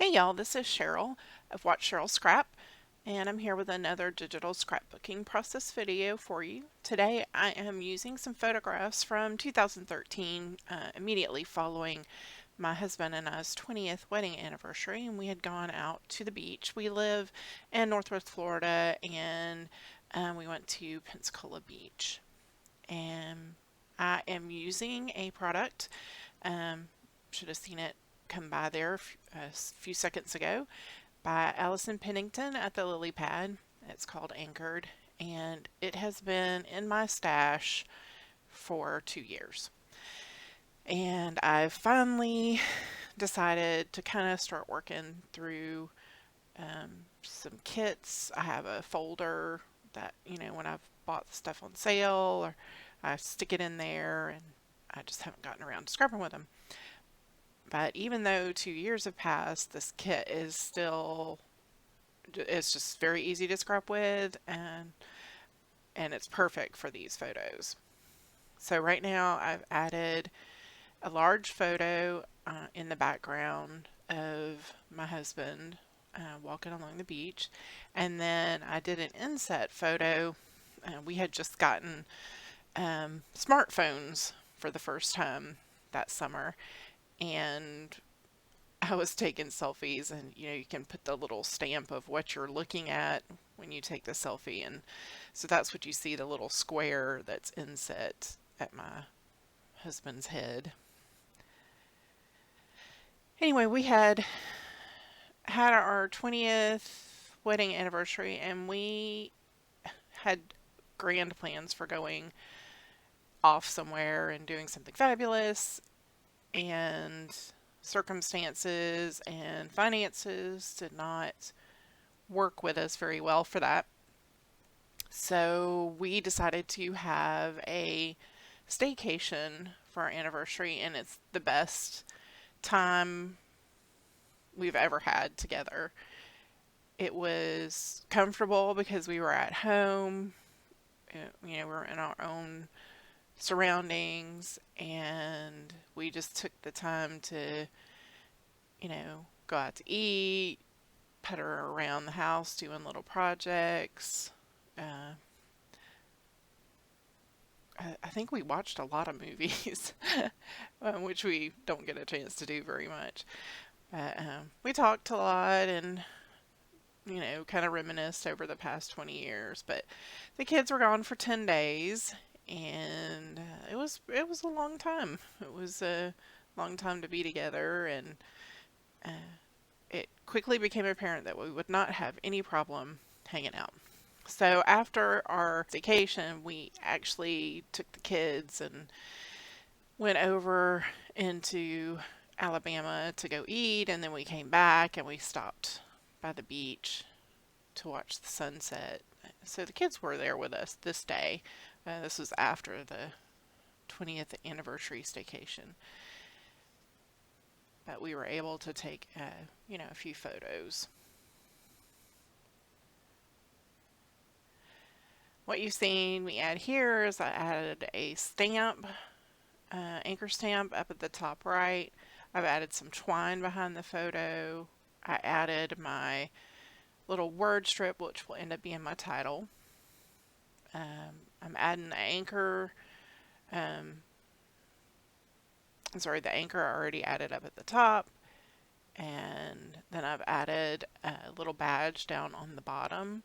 Hey y'all, this is Cheryl of Watch Cheryl Scrap, and I'm here with another digital scrapbooking process video for you. Today I am using some photographs from 2013, immediately following my husband and I's 20th wedding anniversary, and we had gone out to the beach. We live in Northwest Florida, and we went to Pensacola Beach. And I am using a product. Should have seen it come by there a few seconds ago, by Allison Pennington at the Lily Pad. It's called Anchored, and it has been in my stash for 2 years. And I've finally decided to kind of start working through some kits. I have a folder that, when I've bought the stuff on sale, or I stick it in there, and I just haven't gotten around to scrapping with them. But even though 2 years have passed, this kit is still, it's just very easy to scrap with, and it's perfect for these photos. So right now I've added a large photo in the background of my husband walking along the beach, and then I did an inset photo. We had just gotten smartphones for the first time that summer, and I was taking selfies, and you can put the little stamp of what you're looking at when you take the selfie, and so that's what you see, the little square that's inset at my husband's head. Anyway, we had our 20th wedding anniversary, and we had grand plans for going off somewhere and doing something fabulous, and circumstances and finances did not work with us very well for that. So we decided to have a staycation for our anniversary, and it's the best time we've ever had together. It was comfortable because we were at home, we were in our own surroundings, and we just took the time to, go out to eat, putter around the house doing little projects. Uh, I think we watched a lot of movies, which we don't get a chance to do very much. But we talked a lot, and kind of reminisced over the past 20 years. But the kids were gone for 10 days, and it was a long time. It was a long time to be together, and uh, it quickly became apparent that we would not have any problem hanging out. So after our vacation, we actually took the kids and went over into Alabama to go eat, and then we came back and we stopped by the beach to watch the sunset. So the kids were there with us this day. This was after the 20th anniversary staycation. But we were able to take, a few photos. What you've seen me add here is I added a stamp, anchor stamp up at the top right. I've added some twine behind the photo. I added my little word strip, which will end up being my title. I'm adding the anchor. The anchor I already added up at the top. And then I've added a little badge down on the bottom.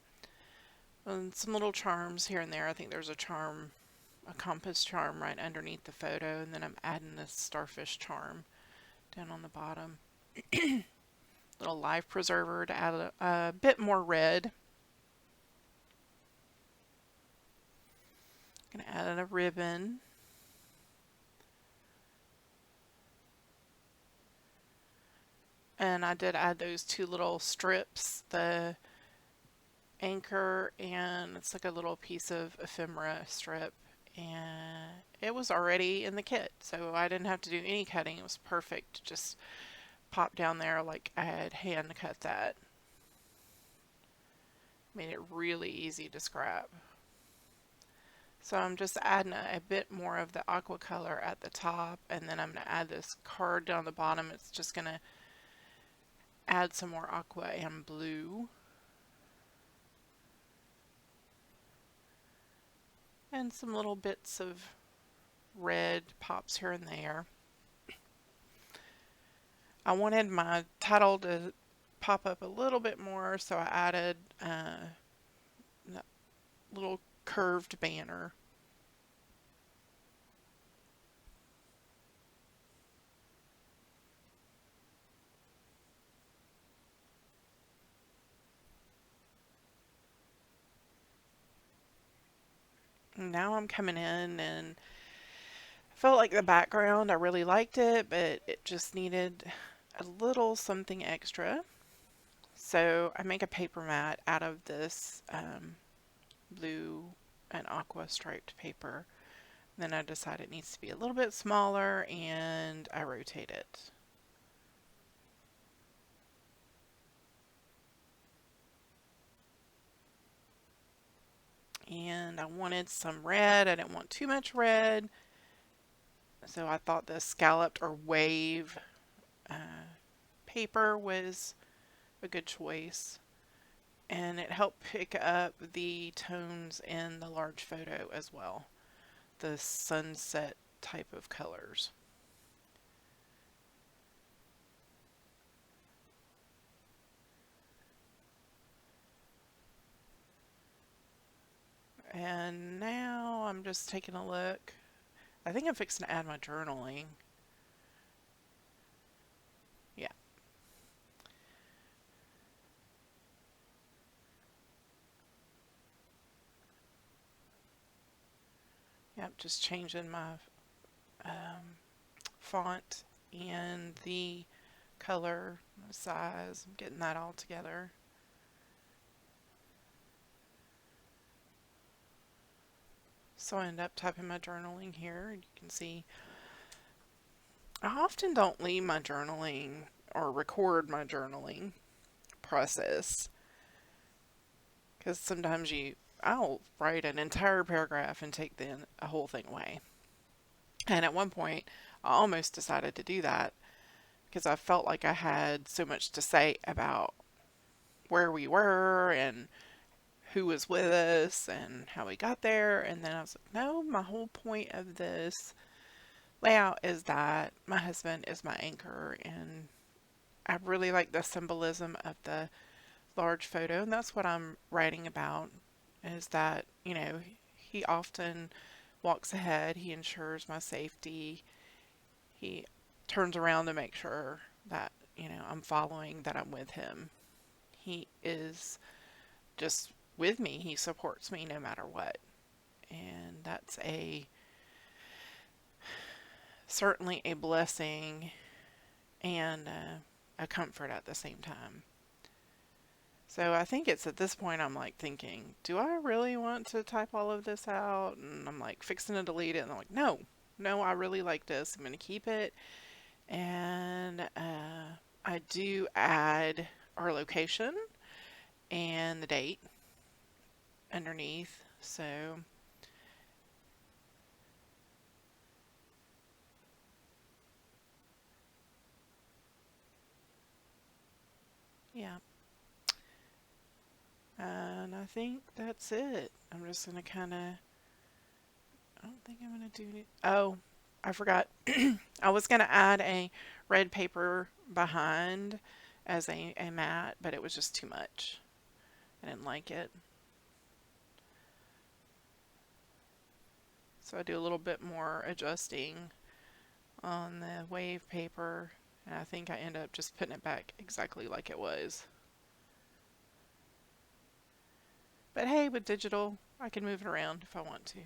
And some little charms here and there. I think there's a charm, a compass charm right underneath the photo. And then I'm adding this starfish charm down on the bottom. Little life preserver to add a bit more red. Gonna add in a ribbon. And I did add those two little strips, the anchor, and it's like a little piece of ephemera strip, and it was already in the kit, so I didn't have to do any cutting. It was perfect to just pop down there like I had hand cut that. Made it really easy to scrap. So I'm just adding a bit more of the aqua color at the top, and then I'm going to add this card down the bottom. It's just going to add some more aqua and blue. And some little bits of red pops here and there. I wanted my title to pop up a little bit more, so I added a little curved banner. Now I'm coming in and I felt like the background, I really liked it, but it just needed a little something extra. So I make a paper mat out of this blue and aqua striped paper. Then I decide it needs to be a little bit smaller and I rotate it. And I wanted some red. I didn't want too much red. So I thought the scalloped or wave paper was a good choice. And it helped pick up the tones in the large photo as well. The sunset type of colors. And now I'm just taking a look. I think I'm fixing to add my journaling. Yeah. Yep, just changing my font and the color, the size, getting that all together. So I end up typing my journaling here. You can see I often don't leave my journaling or record my journaling process because sometimes I'll write an entire paragraph and take a whole thing away. And at one point, I almost decided to do that because I felt like I had so much to say about where we were and who was with us and how we got there. And then I was like, no, my whole point of this layout is that my husband is my anchor, and I really like the symbolism of the large photo, and that's what I'm writing about, is that, he often walks ahead, he ensures my safety, he turns around to make sure that, I'm following, that I'm with him. He is just with me, he supports me no matter what. And that's certainly a blessing and a comfort at the same time. So I think it's at this point I'm like thinking, do I really want to type all of this out? And I'm like fixing to delete it, and I'm like, no, I really like this. I'm going to keep it. And I do add our location and the date underneath. So yeah. And I think that's it. I'm just going to kind of, I don't think I'm going to do it. Oh, I forgot. I was going to add a red paper behind as a mat, but it was just too much. I didn't like it. So I do a little bit more adjusting on the wave paper, and I think I end up just putting it back exactly like it was. But hey, with digital, I can move it around if I want to.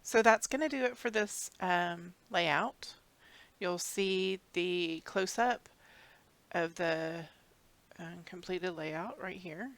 So that's going to do it for this layout. You'll see the close-up of the completed layout right here.